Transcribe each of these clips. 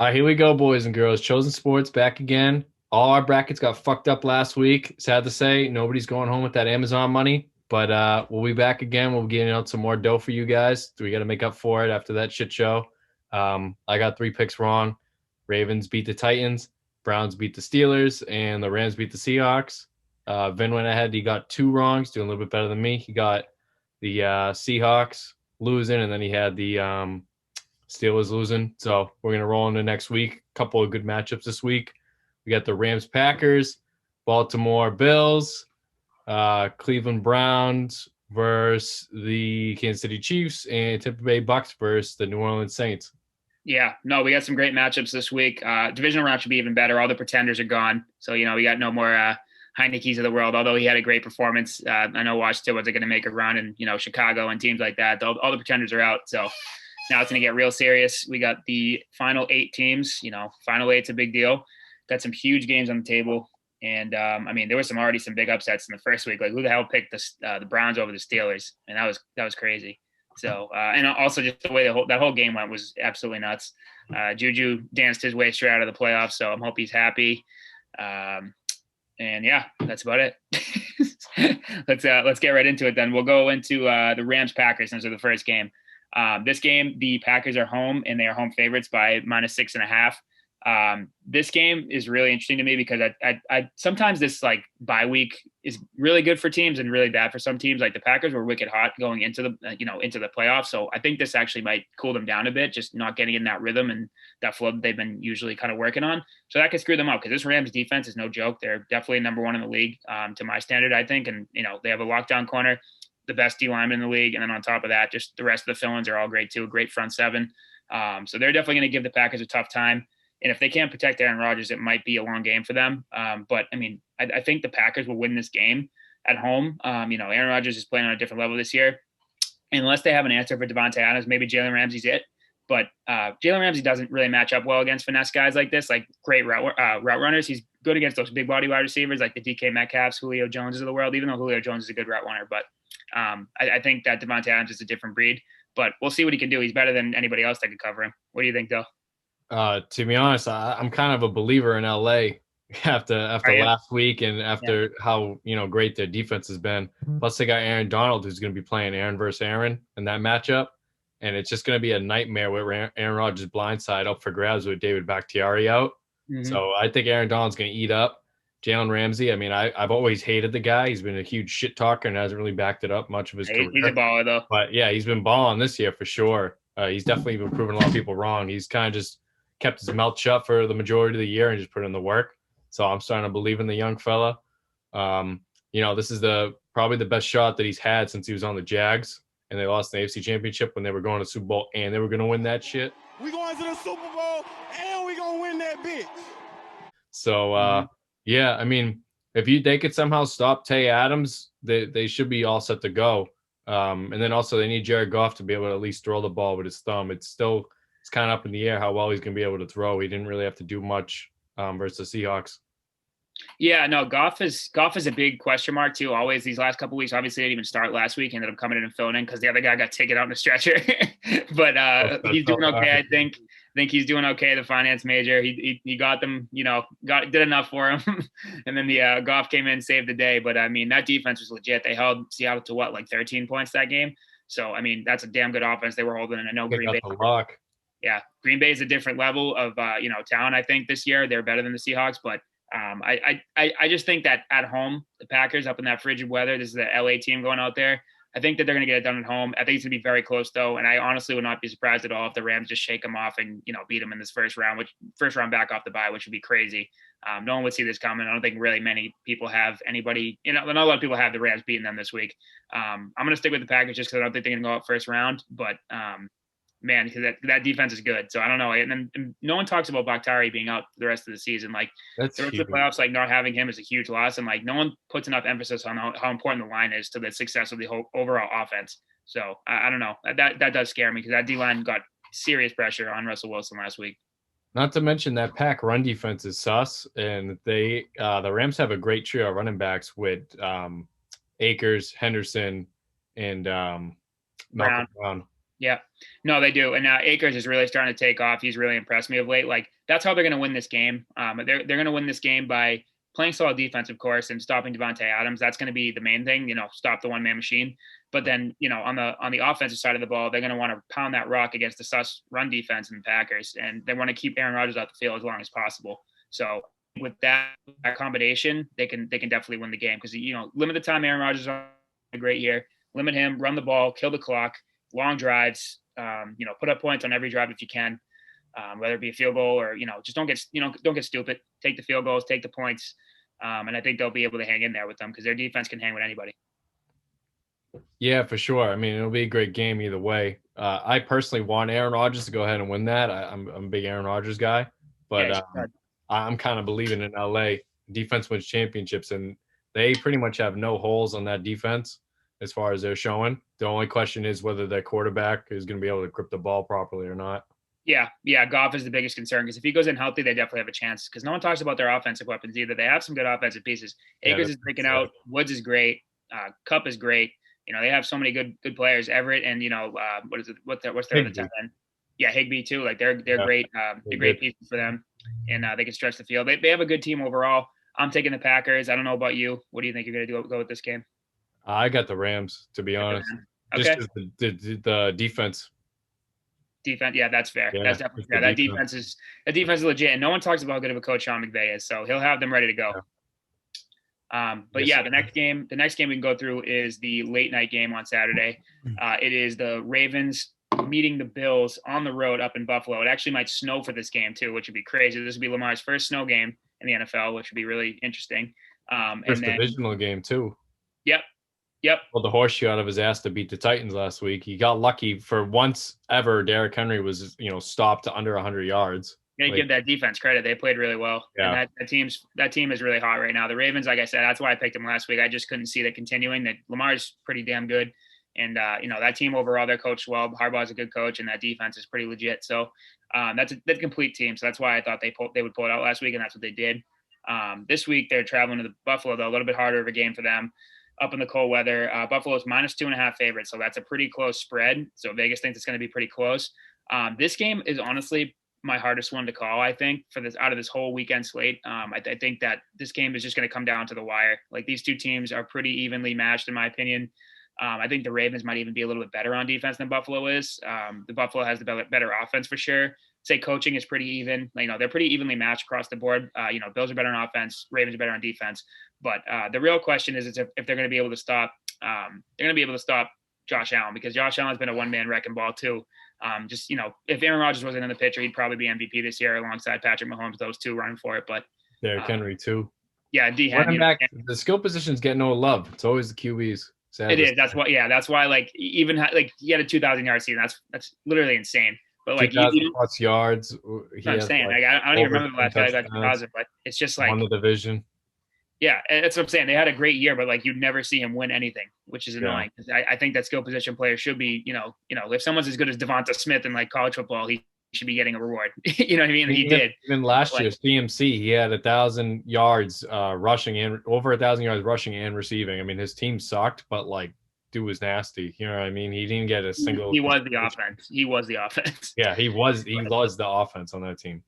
All right, here we go, boys and girls. Chosen Sports back again. All our brackets got fucked up last week. Sad to say, nobody's going home with that Amazon money, but we'll be back again. We'll be getting out some more dough for you guys. We got to make up for it after that shit show. I got three picks wrong. Ravens beat the Titans, Browns beat the Steelers, and the Rams beat the Seahawks. Vin went ahead. He got two wrongs, doing a little bit better than me. He got the Seahawks losing, and then he had the Steelers losing. So we're going to roll into next week. Couple of good matchups this week. We got the Rams Packers, Baltimore Bills, Cleveland Browns versus the Kansas City Chiefs, and Tampa Bay Bucks versus the New Orleans Saints. Yeah, no, we got some great matchups this week. Divisional round should be even better. All the pretenders are gone. So, we got no more Heineke's of the world, although he had a great performance. I know Washington wasn't going to make a run, and, Chicago and teams like that. All the pretenders are out. So now it's going to get real serious. We got the final 8 teams. Final eight's a big deal. Got some huge games on the table. And, there was already some big upsets in the first week. Like, who the hell picked the Browns over the Steelers? And that was crazy. So, and also just the way that whole game went was absolutely nuts. Juju danced his way straight out of the playoffs, so I hope he's happy. And yeah, that's about it. Let's get right into it then. We'll go into the Rams Packers since they're the first game. This game, the Packers are home and they are home favorites by -6.5. This game is really interesting to me because I sometimes this like bye week is really good for teams and really bad for some teams. Like the Packers were wicked hot going into the playoffs, so I think this actually might cool them down a bit, just not getting in that rhythm and that flow that they've been usually kind of working on. So that could screw them up because this Rams defense is no joke. They're definitely number one in the league to my standard, I think, and they have a lockdown corner, the best D lineman in the league, and then on top of that, just the rest of the fill-ins are all great too. Great front seven, so they're definitely going to give the Packers a tough time. And if they can't protect Aaron Rodgers, it might be a long game for them. But I think the Packers will win this game at home. Aaron Rodgers is playing on a different level this year. Unless they have an answer for Devontae Adams, maybe Jalen Ramsey's it. But Jalen Ramsey doesn't really match up well against finesse guys like this, like great route runners. He's good against those big body wide receivers like the DK Metcalfs, Julio Joneses of the world, even though Julio Jones is a good route runner. But I think that Devontae Adams is a different breed. But we'll see what he can do. He's better than anybody else that could cover him. What do you think, though? To be honest, I'm kind of a believer in LA after last week and after how great their defense has been. Plus, they got Aaron Donald, who's going to be playing Aaron versus Aaron in that matchup, and it's just going to be a nightmare with Aaron Rodgers' blindside up for grabs with David Bakhtiari out. Mm-hmm. So I think Aaron Donald's going to eat up Jalen Ramsey. I've always hated the guy. He's been a huge shit talker and hasn't really backed it up much of his career. He's a baller, though. But yeah, he's been balling this year for sure. He's definitely been proving a lot of people wrong. He's kind of just kept his mouth shut for the majority of the year and just put in the work. So I'm starting to believe in the young fella. This is probably the best shot that he's had since he was on the Jags, and they lost the AFC Championship when they were going to Super Bowl, and they were going to win that shit. We going to the Super Bowl, and we going to win that bitch. So, if they could somehow stop Tay Adams, they should be all set to go. And then also they need Jared Goff to be able to at least throw the ball with his thumb. It's kind of up in the air how well he's going to be able to throw. He didn't really have to do much versus the Seahawks. Yeah, no, Goff is a big question mark too. Always these last couple of weeks. Obviously, didn't even start last week. He ended up coming in and filling in because the other guy got taken out in a stretcher. But he's doing okay. I think he's doing okay. The finance major, he got them. Did enough for him. And then the Goff came in, saved the day. But that defense was legit. They held Seattle to what, like 13 points that game. So that's a damn good offense they were holding. And I know Green Bay. Yeah, Green Bay is a different level of talent. I think this year they're better than the Seahawks, but I just think that at home, the Packers up in that frigid weather, this is the LA team going out there. I think that they're going to get it done at home. I think it's going to be very close though, and I honestly would not be surprised at all if the Rams just shake them off and beat them in this first round back off the bye, which would be crazy. No one would see this coming. I don't think really many people have anybody. Not a lot of people have the Rams beating them this week. I'm going to stick with the Packers just because I don't think they're going to go out first round, but. Man, because that defense is good. So I don't know. And no one talks about Bakhtiari being out the rest of the season. Like the rest of the playoffs, like not having him is a huge loss. And like no one puts enough emphasis on how important the line is to the success of the whole overall offense. So I don't know. That does scare me because that D-line got serious pressure on Russell Wilson last week. Not to mention that Pack run defense is sus, and the Rams have a great trio of running backs with Akers, Henderson, and Malcolm Brown. Yeah, no, they do. And now Akers is really starting to take off. He's really impressed me of late. Like that's how they're going to win this game. They're going to win this game by playing solid defense, of course, and stopping Devontae Adams. That's going to be the main thing. Stop the one man machine. But then on the offensive side of the ball, they're going to want to pound that rock against the sus run defense in the Packers, and they want to keep Aaron Rodgers out the field as long as possible. So with that combination, they can definitely win the game because limit the time Aaron Rodgers is on a great year. Limit him, run the ball, kill the clock. Long drives, put up points on every drive if you can, whether it be a field goal or, just don't get stupid. Take the field goals, take the points. And I think they'll be able to hang in there with them because their defense can hang with anybody. Yeah, for sure. I mean, it'll be a great game either way. I personally want Aaron Rodgers to go ahead and win that. I'm a big Aaron Rodgers guy, but Yeah, I'm kind of believing in LA. Defense wins championships, and they pretty much have no holes on that defense as far as they're showing. The only question is whether their quarterback is going to be able to grip the ball properly or not. Yeah. Goff is the biggest concern because if he goes in healthy, they definitely have a chance because no one talks about their offensive weapons either. They have some good offensive pieces. Akers is breaking out. Woods is great. Cup is great. They have so many good players. Everett and what is it? What's their other tight end? Yeah, Higbee too. Like they're great. They're great pieces for them, and they can stretch the field. They have a good team overall. I'm taking the Packers. I don't know about you. What do you think you're going to go with this game? I got the Rams, to be honest. Okay. Just the defense. Defense, yeah, that's fair. That's definitely fair. That defense is legit, and no one talks about how good of a coach Sean McVay is, so he'll have them ready to go. But the next game we can go through is the late night game on Saturday. It is the Ravens meeting the Bills on the road up in Buffalo. It actually might snow for this game too, which would be crazy. This would be Lamar's first snow game in the NFL, which would be really interesting. First divisional game too. Yep. Well, the horseshoe out of his ass to beat the Titans last week. He got lucky for once ever. Derrick Henry was, stopped to under 100 yards. Give that defense credit. They played really well. Yeah. And that team is really hot right now. The Ravens, like I said, that's why I picked them last week. I just couldn't see that continuing. That Lamar's pretty damn good. And, that team overall, they're coached well. Harbaugh's a good coach, and that defense is pretty legit. So that's a complete team. So that's why I thought they would pull it out last week, and that's what they did. This week, they're traveling to the Buffalo, though, a little bit harder of a game for them. Up in the cold weather. Buffalo's -2.5 favorites, so that's a pretty close spread. So Vegas thinks it's going to be pretty close. This game is honestly my hardest one to call, I think, for this out of this whole weekend slate. I think that this game is just going to come down to the wire. Like these two teams are pretty evenly matched, in my opinion. I think the Ravens might even be a little bit better on defense than Buffalo is. The Buffalo has the better offense for sure. Say coaching is pretty even. They're pretty evenly matched across the board. Bills are better on offense, Ravens are better on defense. But the real question is if they're going to be able to stop. They're going to be able to stop Josh Allen because Josh Allen's been a one-man wrecking ball too. If Aaron Rodgers wasn't in the picture, he'd probably be MVP this year alongside Patrick Mahomes. Those two running for it. But Derrick Henry too. Yeah, running back. The skill positions get no love. It's always the QBs. Sadly. It is. That's why. Yeah, that's why. Like even he had a 2,000-yard season. That's literally insane. But like 2,000 plus yards. I'm saying. Like, I don't even remember the last guy that got 2,000. But it's just like won the division. Yeah, that's what I'm saying. They had a great year, but like you'd never see him win anything, which is annoying. I think that skill position player should be, if someone's as good as Devonta Smith in like college football, he should be getting a reward. You know what I mean? He did. Even last year, CMC, he had 1,000 yards rushing and over 1,000 yards rushing and receiving. I mean, his team sucked, but like, dude was nasty. You know what I mean? He didn't get a single. He was the offense. He was the offense. Yeah, he was the offense on that team.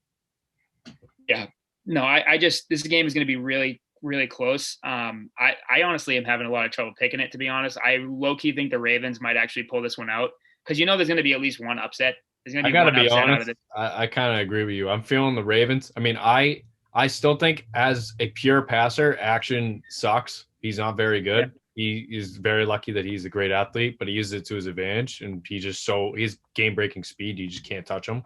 Yeah. No, I just this game is going to be really, really close. I honestly am having a lot of trouble picking it, to be honest. I low-key think the Ravens might actually pull this one out because there's going to be at least one upset. There's going to be one upset honest, out of this. I kind of agree with you. I'm feeling the Ravens. I mean, I still think as a pure passer, Action sucks. He's not very good. Yeah. He is very lucky that he's a great athlete, but he uses it to his advantage, and he's game-breaking speed. You just can't touch him.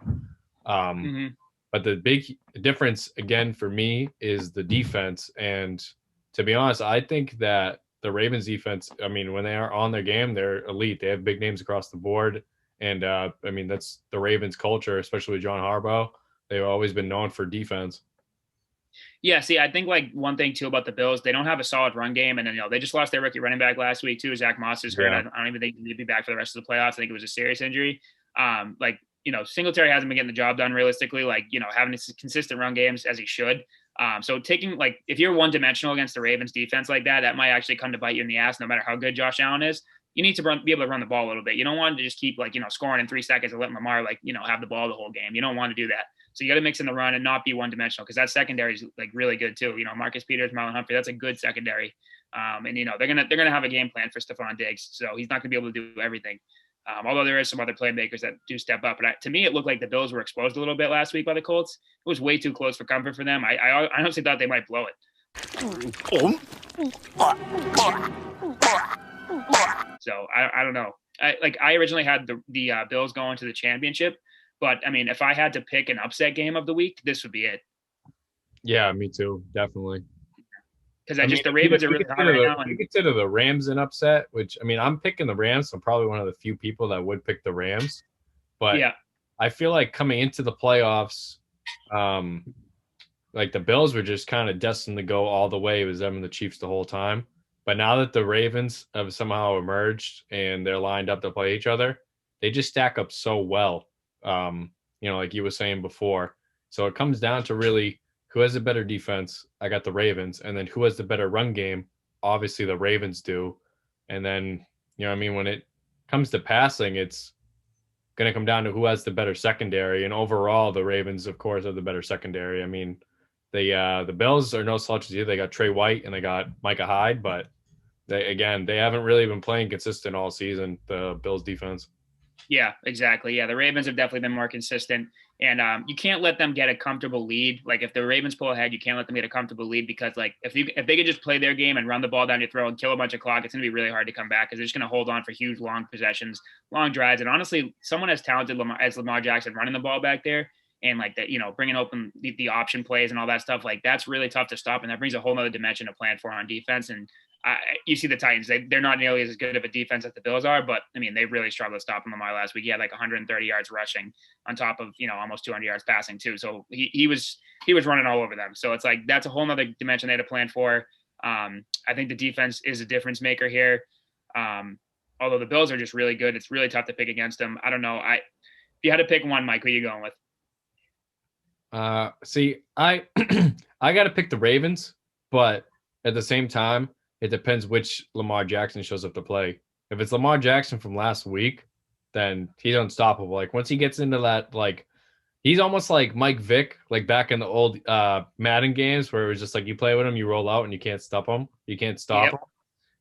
But the big difference, again, for me is the defense. And to be honest, I think that the Ravens defense, I mean, when they are on their game, they're elite. They have big names across the board. And, I mean, that's the Ravens culture, especially with John Harbaugh. They've always been known for defense. Yeah, see, I think like one thing too about the Bills, they don't have a solid run game, and then they just lost their rookie running back last week too. Zach Moss is hurt. Yeah. I don't even think he'll be back for the rest of the playoffs. I think it was a serious injury. Singletary hasn't been getting the job done realistically. Having consistent run games as he should. So taking if you're one dimensional against the Ravens defense like that might actually come to bite you in the ass. No matter how good Josh Allen is, you need to be able to run the ball a little bit. You don't want to just keep scoring in 3 seconds and letting Lamar have the ball the whole game. You don't want to do that. So you got to mix in the run and not be one dimensional, because that secondary is really good too. Marcus Peters, Marlon Humphrey, that's a good secondary. And they're gonna have a game plan for Stephon Diggs, so he's not gonna be able to do everything. Although there is some other playmakers that do step up. But to me, it looked like the Bills were exposed a little bit last week by the Colts. It was way too close for comfort for them. I honestly thought they might blow it. So I don't know. I originally had the Bills going to the championship, but I mean, if I had to pick an upset game of the week, this would be it. Yeah, me too, definitely. Because the Ravens are really hot right now. You consider the Rams an upset, which, I mean, I'm picking the Rams. So I'm probably one of the few people that would pick the Rams. But yeah, I feel like coming into the playoffs, like the Bills were just kind of destined to go all the way. It was them and the Chiefs the whole time. But now that the Ravens have somehow emerged and they're lined up to play each other, they just stack up so well, like you were saying before. So it comes down to really who has a better defense. I got the Ravens. And then who has the better run game? Obviously, the Ravens do. And then, when it comes to passing, it's going to come down to who has the better secondary. And overall, the Ravens, of course, have the better secondary. I mean, the Bills are no slouches either. They got Trey White and they got Micah Hyde, but they haven't really been playing consistent all season, the Bills defense. Yeah, exactly. Yeah, the Ravens have definitely been more consistent, and you can't let them get a comfortable lead. Like if the Ravens pull ahead, you can't let them get a comfortable lead, because if they could just play their game and run the ball down your throat and kill a bunch of clock, it's going to be really hard to come back, because they're just going to hold on for huge long possessions, long drives. And honestly, someone as talented as Lamar Jackson running the ball back there, and like that, bringing open the option plays and all that stuff, like that's really tough to stop, and that brings a whole nother dimension to plan for on defense. And you see the Titans, they're not nearly as good of a defense as the Bills are, but I mean, they really struggled to stop Lamar last week. He had like 130 yards rushing on top of, almost 200 yards passing too. So he was running all over them. So it's like, that's a whole nother dimension they had to plan for. I think the defense is a difference maker here. Although the Bills are just really good, it's really tough to pick against them. I don't know. If you had to pick one, Mike, who are you going with? See, I got to pick the Ravens, but at the same time, it depends which Lamar Jackson shows up to play. If it's Lamar Jackson from last week, then he's unstoppable. Like once he gets into that, like he's almost like Mike Vick, like back in the old Madden games where it was just like you play with him, you roll out and you can't stop him. You can't stop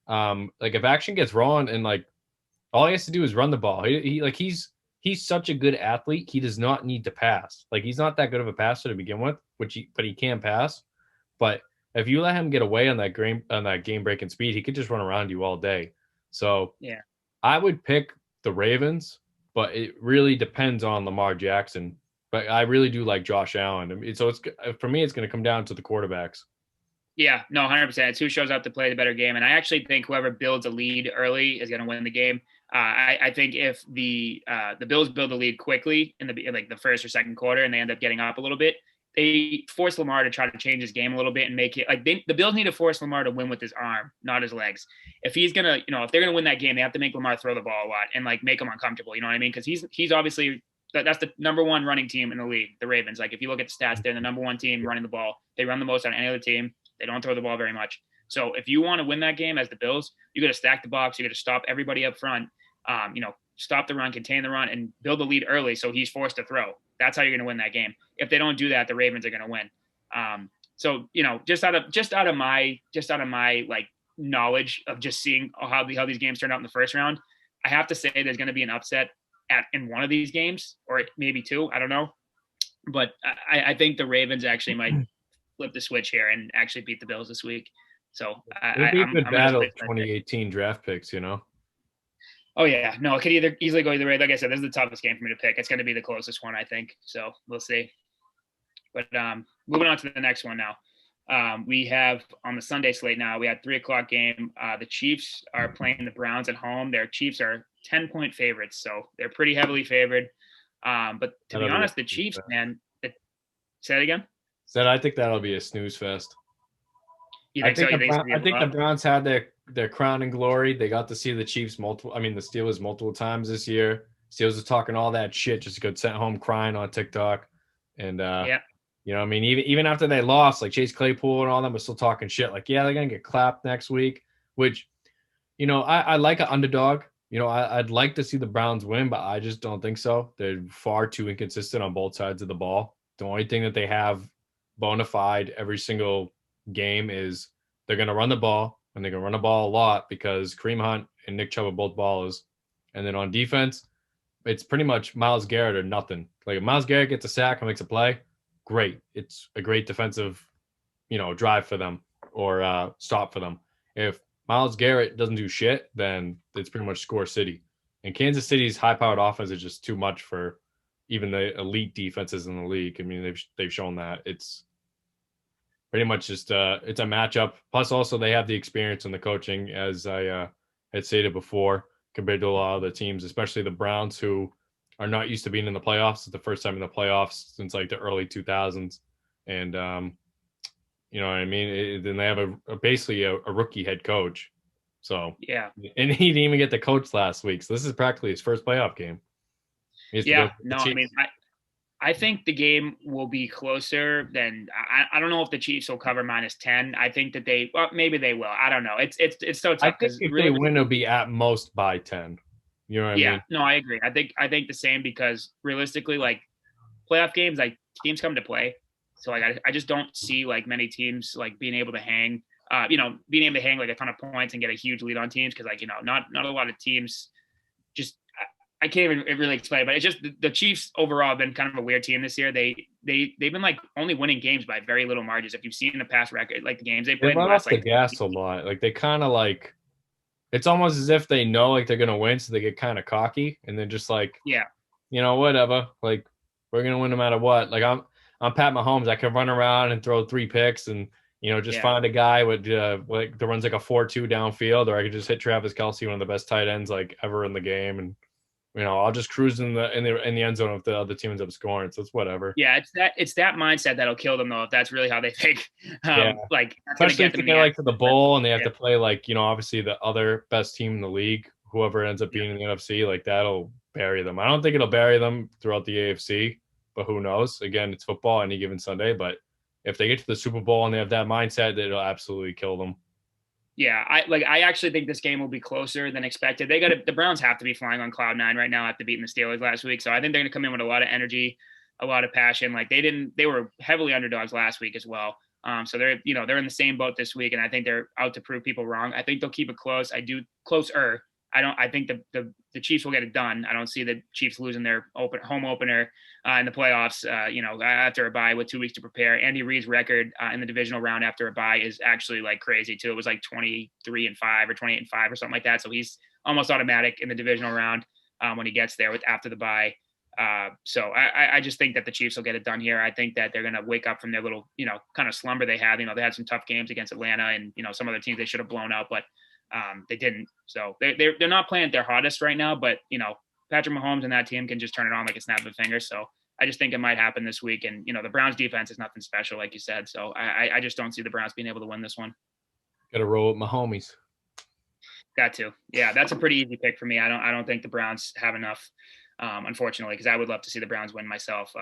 him. Like if action gets rolling and like all he has to do is run the ball. He's such a good athlete. He does not need to pass. Like he's not that good of a passer to begin with, but he can pass. But if you let him get away on that game breaking speed, he could just run around you all day. So yeah, I would pick the Ravens, but it really depends on Lamar Jackson. But I really do like Josh Allen. I mean, so for me, it's going to come down to the quarterbacks. Yeah, no, 100%. It's who shows up to play the better game. And I actually think whoever builds a lead early is going to win the game. I think if the Bills build a lead quickly in the first or second quarter and they end up getting up a little bit, they force Lamar to try to change his game a little bit and make it like the Bills need to force Lamar to win with his arm, not his legs. If he's going to, if they're going to win that game, they have to make Lamar throw the ball a lot and like make him uncomfortable. You know what I mean? Because he's obviously that's the number one running team in the league, the Ravens. Like if you look at the stats, they're the number one team running the ball. They run the most on any other team. They don't throw the ball very much. So if you want to win that game as the Bills, you got to stack the box. You got to stop everybody up front. Stop the run, contain the run, and build the lead early so he's forced to throw. That's how you're going to win that game. If they don't do that, the Ravens are going to win. So just out of my like knowledge of just seeing how these games turned out in the first round, I have to say there's going to be an upset in one of these games, or maybe two. I don't know, but I think the Ravens actually might flip the switch here and actually beat the Bills this week. So it'd be a good battle of 2018 draft picks, Oh yeah, no, it could easily go either way. Like I said, this is the toughest game for me to pick. It's going to be the closest one, I think. So we'll see. But moving on to the next one now. We have on the Sunday slate now. We had 3:00 game. The Chiefs are playing the Browns at home. Their Chiefs are 10-point favorites, so they're pretty heavily favored. But to be honest, the Chiefs, man. Say it again. Said I think that'll be a snooze fest. I think the Browns had their crown and glory. They got to see the Chiefs the Steelers multiple times this year. Steelers are talking all that shit just to get sent home crying on TikTok. And even after they lost, like Chase Claypool and all them were still talking shit. Like, yeah, they're gonna get clapped next week, which I like an underdog. I'd like to see the Browns win, but I just don't think so. They're far too inconsistent on both sides of the ball. The only thing that they have bona fide every single game is they're going to run the ball, and they're going to run the ball a lot because Kareem Hunt and Nick Chubb are both ballers. And then on defense, it's pretty much Myles Garrett or nothing. Like if Myles Garrett gets a sack and makes a play, great. It's a great defensive, drive for them or stop for them. If Myles Garrett doesn't do shit, then it's pretty much score city. And Kansas City's high-powered offense is just too much for even the elite defenses in the league. I mean, they've shown that it's pretty much just it's a matchup. Plus, also they have the experience and the coaching, as I had stated before, compared to a lot of the teams, especially the Browns, who are not used to being in the playoffs. It's the first time in the playoffs since like the early 2000s, and you know what I mean? Then they have basically a rookie head coach. So Yeah. And he didn't even get the coach last week. So this is practically his first playoff game. Yeah. No, I mean, I think the game will be closer than I don't know if the Chiefs will cover -10. I think that maybe they will. I don't know. It's so tough because if they win, it'll be at most by 10. You know what I mean? No, I agree. I think the same because realistically, like playoff games, like teams come to play. So like I just don't see like many teams like being able to hang like a ton of points and get a huge lead on teams because like not a lot of teams just I can't even really explain it, but it's just the Chiefs overall have been kind of a weird team this year. They've been like only winning games by very little margins. If you've seen the past record, like the games they played, they run off the gas a lot. Like they kind of like it's almost as if they know like they're gonna win, so they get kind of cocky and they're just like, whatever. Like we're gonna win no matter what. Like I'm Pat Mahomes. I can run around and throw 3 picks and find a guy with like that runs like a 4-2 downfield, or I could just hit Travis Kelce, one of the best tight ends like ever in the game, and I'll just cruise in the end zone if the other team ends up scoring. So it's whatever. Yeah, it's that mindset that'll kill them though if that's really how they think. Like especially if they get like to the bowl and they have to play like obviously the other best team in the league, whoever ends up being in the NFC, like that'll bury them. I don't think it'll bury them throughout the AFC, but who knows? Again, it's football any given Sunday, but if they get to the Super Bowl and they have that mindset, it'll absolutely kill them. Yeah, I actually think this game will be closer than expected. The Browns have to be flying on cloud 9 right now after beating the Steelers last week. So I think they're going to come in with a lot of energy, a lot of passion. Like they were heavily underdogs last week as well. So they're in the same boat this week, and I think they're out to prove people wrong. I think they'll keep it close. Closer. I think the Chiefs will get it done. I don't see the Chiefs losing their home opener in the playoffs. After a bye with 2 weeks to prepare. Andy Reid's record in the divisional round after a bye is actually like crazy too. It was like 23-5 or 28-5 or something like that. So he's almost automatic in the divisional round when he gets there after the bye. So I just think that the Chiefs will get it done here. I think that they're going to wake up from their little kind of slumber they had. They had some tough games against Atlanta and some other teams they should have blown out, but they didn't. So they're not playing at their hottest right now, but Patrick Mahomes and that team can just turn it on like a snap of a finger. So I just think it might happen this week. And the Browns defense is nothing special, like you said. So I just don't see the Browns being able to win this one. Got to roll with my homies. Got to. Yeah, that's a pretty easy pick for me. I don't think the Browns have enough. Unfortunately, because I would love to see the Browns win myself.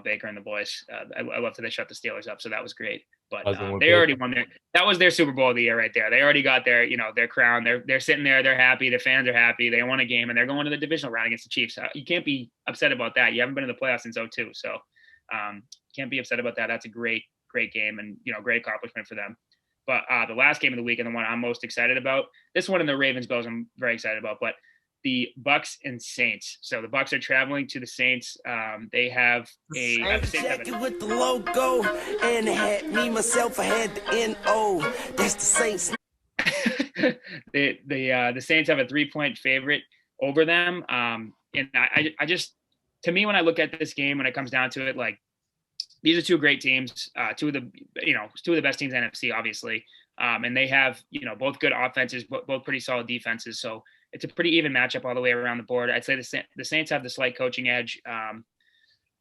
Baker and the boys. I love that they shut the Steelers up, so that was great. But they already won that was their Super Bowl of the year right there. They already got their crown. They're sitting there. They're happy. Their fans are happy. They won a game and they're going to the divisional round against the Chiefs. You can't be upset about that. You haven't been in the playoffs since 2002, so can't be upset about that. That's a great game and great accomplishment for them. But the last game of the week and the one I'm most excited about, this one in the Ravens Bills, I'm very excited about, but the Bucks and Saints. So the Bucks are traveling to the Saints. They have the Saints with the logo and had me myself. I had the NO. That's the Saints. the Saints have a 3-point favorite over them. And I just, to me, when I look at this game, when it comes down to it, like these are two great teams, two of the best teams in NFC, obviously. And they have, both good offenses, both pretty solid defenses. So it's a pretty even matchup all the way around the board. I'd say the Saints have the slight coaching edge,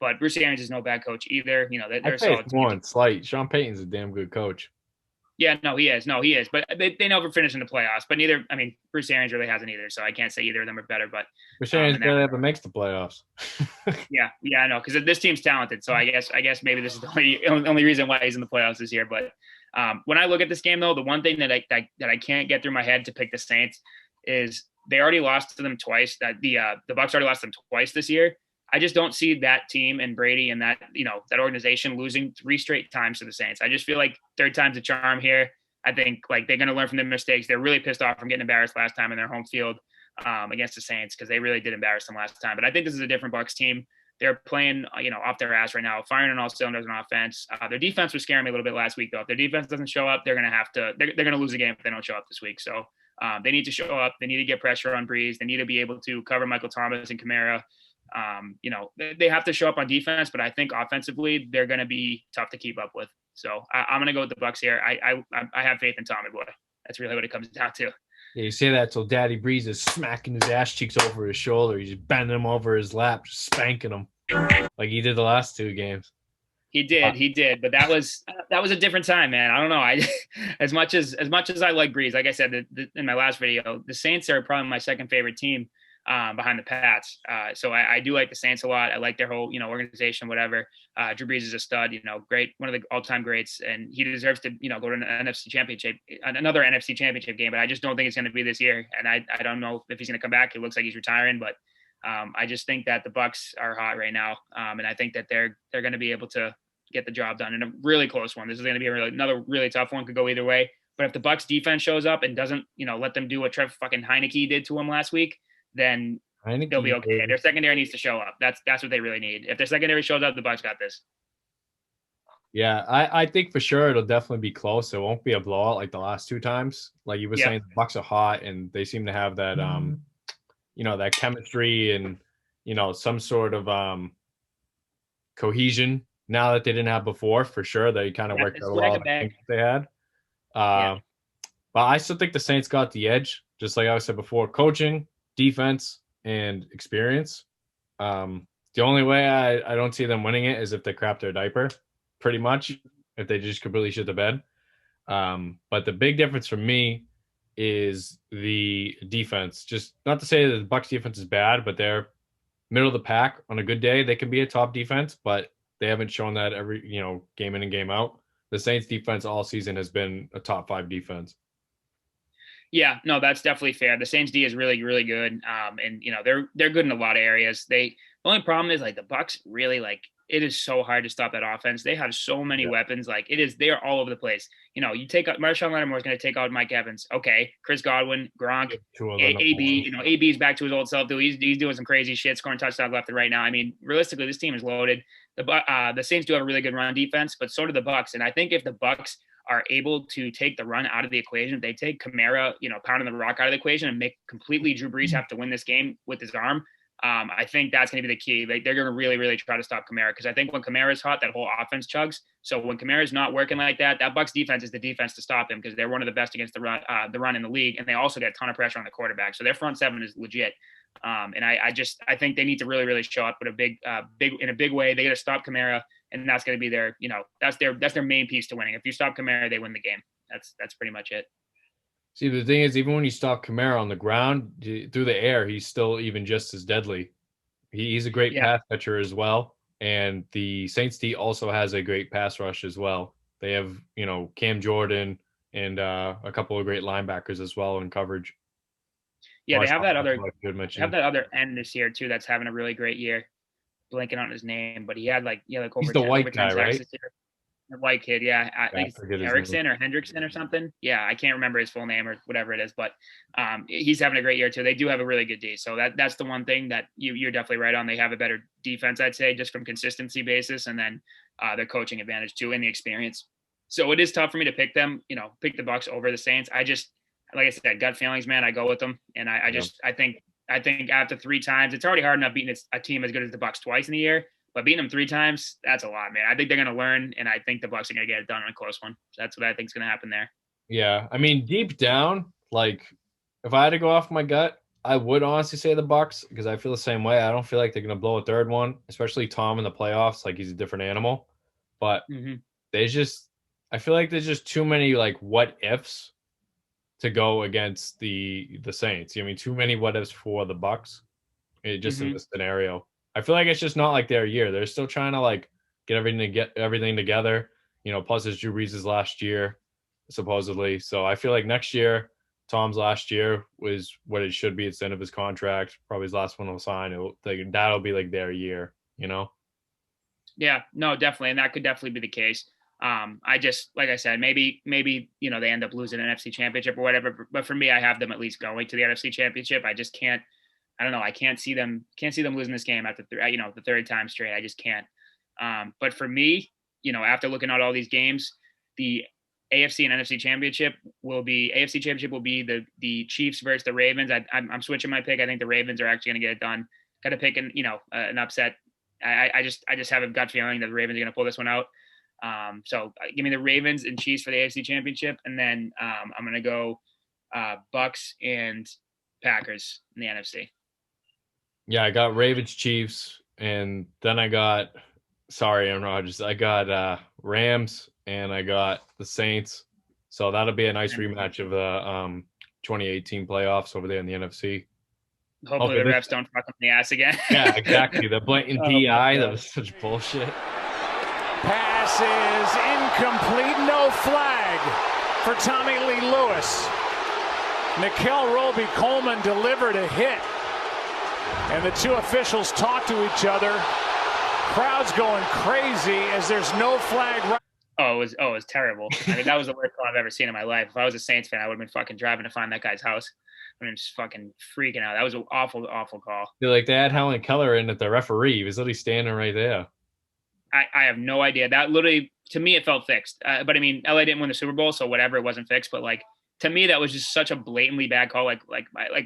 but Bruce Arians is no bad coach either. They're solid. One slight. Sean Payton's a damn good coach. Yeah, no, he is. But they never finish in the playoffs. But Bruce Arians really hasn't either. So I can't say either of them are better. But Bruce Arians barely ever makes the playoffs. yeah, I know, because this team's talented. So I guess maybe this is the only reason why he's in the playoffs this year. But when I look at this game, though, the one thing that I can't get through my head to pick the Saints is they already lost to them twice. That the Bucs already lost them twice this year. I just don't see that team and Brady and that that organization losing 3 straight times to the Saints. I just feel like third time's a charm here. I think like they're going to learn from their mistakes. They're really pissed off from getting embarrassed last time in their home field against the Saints because they really did embarrass them last time. But I think this is a different Bucs team. They're playing, off their ass right now, firing on all cylinders on offense. Their defense was scaring me a little bit last week, though. If their defense doesn't show up, they're going to lose the game if they don't show up this week. So they need to show up. They need to get pressure on Breeze. They need to be able to cover Michael Thomas and Kamara. They have to show up on defense, but I think offensively they're going to be tough to keep up with. So I'm going to go with the Bucs here. I have faith in Tommy Boy. That's really what it comes down to. Yeah, you say that till Daddy Breeze is smacking his ass cheeks over his shoulder. He's just bending him over his lap, just spanking him like he did the last 2 games. He did, but that was a different time, man. I don't know. As much as I like Breeze, like I said in my last video, the Saints are probably my second favorite team behind the Pats. So I do like the Saints a lot. I like their whole organization, whatever. Drew Brees is a stud, great, one of the all-time greats, and he deserves to go to another NFC championship game. But I just don't think it's going to be this year, and I don't know if he's going to come back. It looks like he's retiring, but I just think that the Bucs are hot right now, and I think that they're going to be able to get the job done in a really close one. This is going to be another really tough one. Could go either way. But if the Bucs defense shows up and doesn't let them do what Trev fucking Heineke did to him last week, then they'll be okay. Their secondary needs to show up. That's what they really need. If their secondary shows up, the Bucs got this. Yeah, I think for sure it'll definitely be close. It won't be a blowout like the last 2 times. Like you were saying, the Bucs are hot and they seem to have that that chemistry and some sort of cohesion now that they didn't have before. For sure, they kind of worked out a lot of things they had. But I still think the Saints got the edge, just like I said before. Coaching, defense, and experience. The only way I don't see them winning it is if they crap their diaper, pretty much, if they just completely shit the bed. But the big difference for me is the defense. Just not to say that the Bucs defense is bad, but they're middle of the pack. On a good day, they can be a top defense, but they haven't shown that every game in and game out. The Saints defense all season has been a top 5 defense. Yeah, no, that's definitely fair. The Saints D is really, really good. And they're good in a lot of areas. The only problem is like the Bucs really it is so hard to stop that offense. They have so many weapons. They are all over the place. You take out Marshawn Lattimore is going to take out Mike Evans. Okay. Chris Godwin, Gronk, AB, AB's back to his old self. He's doing some crazy shit, scoring touchdowns left and right now. I mean, realistically, this team is loaded. The Saints do have a really good run defense, but so do the Bucs. And I think if the Bucs are able to take the run out of the equation, if they take Kamara, pounding the rock out of the equation and make completely Drew Brees have to win this game with his arm, I think that's going to be the key. They're going to really, really try to stop Kamara because I think when Kamara is hot, that whole offense chugs. So when Kamara is not working like that, that Bucs defense is the defense to stop him because they're one of the best against the run in the league, and they also get a ton of pressure on the quarterback. So their front 7 is legit. And I think they need to really, really show up with in a big way. They got to stop Kamara, and that's going to be their that's their main piece to winning. If you stop Kamara, they win the game. That's pretty much it. See, the thing is, even when you stop Kamara on the ground, through the air, he's still even just as deadly. He's a great pass catcher as well. And the Saints D also has a great pass rush as well. They have, Cam Jordan and a couple of great linebackers as well in coverage. Yeah, they have that other end this year too that's having a really great year. Blanking on his name, but he had over he's the white guy, right? The white kid, I think it's Erickson or Hendrickson or something. Yeah, I can't remember his full name or whatever it is, but he's having a great year too. They do have a really good D, so that's the one thing that you're definitely right on. They have a better defense, I'd say, just from consistency basis, and then their coaching advantage too and the experience. So it is tough for me to pick them. Pick the Bucs over the Saints. I just, like I said, gut feelings, man. I go with them, and I think after 3 times, it's already hard enough beating a team as good as the Bucs twice in a year. But beating them 3 times, that's a lot, man. I think they're going to learn, and I think the Bucs are going to get it done in a close one. So that's what I think is going to happen there. Yeah, I mean, deep down, if I had to go off my gut, I would honestly say the Bucs because I feel the same way. I don't feel like they're going to blow a third one, especially Tom in the playoffs. He's a different animal. But I feel like there's just too many what ifs to go against the Saints. I mean, too many what ifs for the Bucs. In this scenario. I feel like it's just not their year. They're still trying to get everything together. Plus it's Drew Brees' last year, supposedly. So I feel like next year, Tom's last year was what it should be. It's the end of his contract. Probably his last one he'll sign. That'll be like their year, you know? Yeah, no, definitely. And that could definitely be the case. I just, like I said, maybe, they end up losing an NFC championship or whatever. But for me, I have them at least going to the NFC championship. I just can't, I don't know. I can't see them losing this game after, the third time straight. I just can't. But for me, after looking at all these games, the AFC and NFC championship will be the Chiefs versus the Ravens. I'm switching my pick. I think the Ravens are actually going to get it done. Got to pick an upset. I just have a gut feeling that the Ravens are going to pull this one out. So give me the Ravens and Chiefs for the AFC championship. And then I'm going to go Bucks and Packers in the NFC. Yeah, I got Ravens, Chiefs, and then I got Aaron Rodgers. I got Rams and I got the Saints. So that'll be a nice rematch of the 2018 playoffs over there in the NFC. Hopefully the refs don't fuck up the ass again. Yeah, exactly. The blatant PI, that was such bullshit. Pass is incomplete. No flag for Tommy Lee Lewis. Nikel Roby-Coleman delivered a hit. And the two officials talk to each other. Crowd's going crazy as there's no flag. It was terrible. I mean, that was the worst call I've ever seen in my life. If I was a Saints fan, I would have been fucking driving to find that guy's house. I mean, just fucking freaking out. That was an awful, awful call. They had Helen Keller in at the referee. He was literally standing right there. I have no idea. That literally, to me, it felt fixed. But I mean, LA didn't win the Super Bowl, so whatever, it wasn't fixed. But like, to me, that was just such a blatantly bad call. Like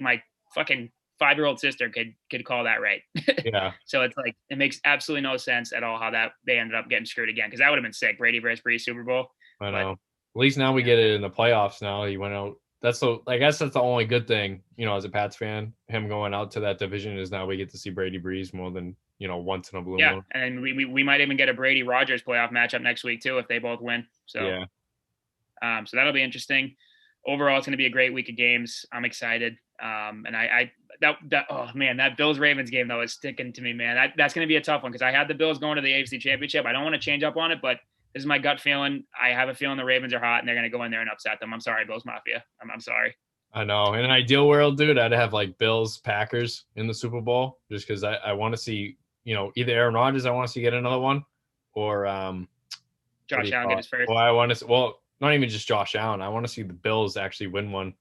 my fucking 5-year-old sister could call that right. Yeah. So it's like, it makes absolutely no sense at all how that they ended up getting screwed again, because that would have been sick. Brady versus Brees Super Bowl. I know. At least now we get it in the playoffs. Now he went out. I guess that's the only good thing, as a Pats fan, him going out to that division is now we get to see Brady Brees more than, once in a blue moon. And we might even get a Brady Rodgers playoff matchup next week too if they both win. So yeah. So that'll be interesting. Overall, it's going to be a great week of games. I'm excited. And that Bills Ravens game though is sticking to me, man. That's going to be a tough one because I had the Bills going to the AFC Championship. I don't want to change up on it, but this is my gut feeling. I have a feeling the Ravens are hot and they're going to go in there and upset them. I'm sorry, Bills Mafia. I'm sorry. I know. In an ideal world, dude, I'd have like Bills Packers in the Super Bowl just because I want to see, either Aaron Rodgers, I want to see get another one, or Josh Allen get his first. Well, not even just Josh Allen. I want to see the Bills actually win one.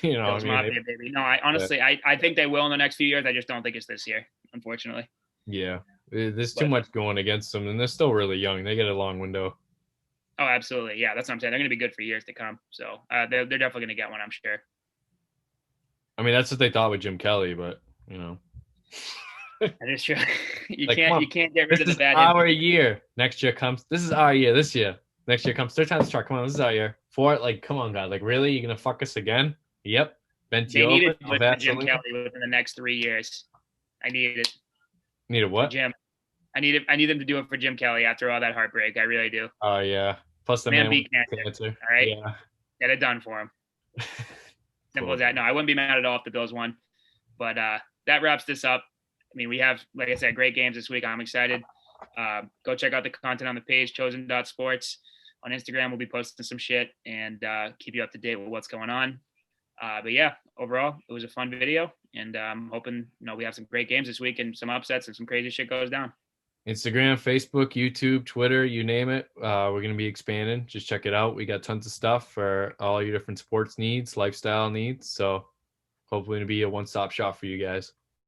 Bills Mafia, baby. No, I think they will in the next few years. I just don't think it's this year, unfortunately. Yeah. There's too much going against them, and they're still really young. They get a long window. Oh, absolutely. Yeah, that's what I'm saying. They're going to be good for years to come. So they're definitely going to get one, I'm sure. I mean, that's what they thought with Jim Kelly, but, That is true. You can't get rid of the bad. This is our year. Next year comes. This is our year. This year. Next year comes. Third time's the charm. Come on, this is our year. Come on, God. Like, really? You're going to fuck us again? Yep. They needed to do it Jim Kelly within the next 3 years. I need it. Needed what? Jim. I need them to do it for Jim Kelly after all that heartbreak. I really do. Oh, yeah. Plus the man beat cancer. All right? Yeah. Get it done for him. Simple as that. No, I wouldn't be mad at all if the Bills won. But that wraps this up. I mean, we have, like I said, great games this week. I'm excited. Go check out the content on the page, chosen.sports. On Instagram, we'll be posting some shit and keep you up to date with what's going on. But yeah, overall, it was a fun video. And I'm hoping, we have some great games this week and some upsets and some crazy shit goes down. Instagram, Facebook, YouTube, Twitter, you name it. We're going to be expanding. Just check it out. We got tons of stuff for all your different sports needs, lifestyle needs. So hopefully it'll be a one-stop shop for you guys.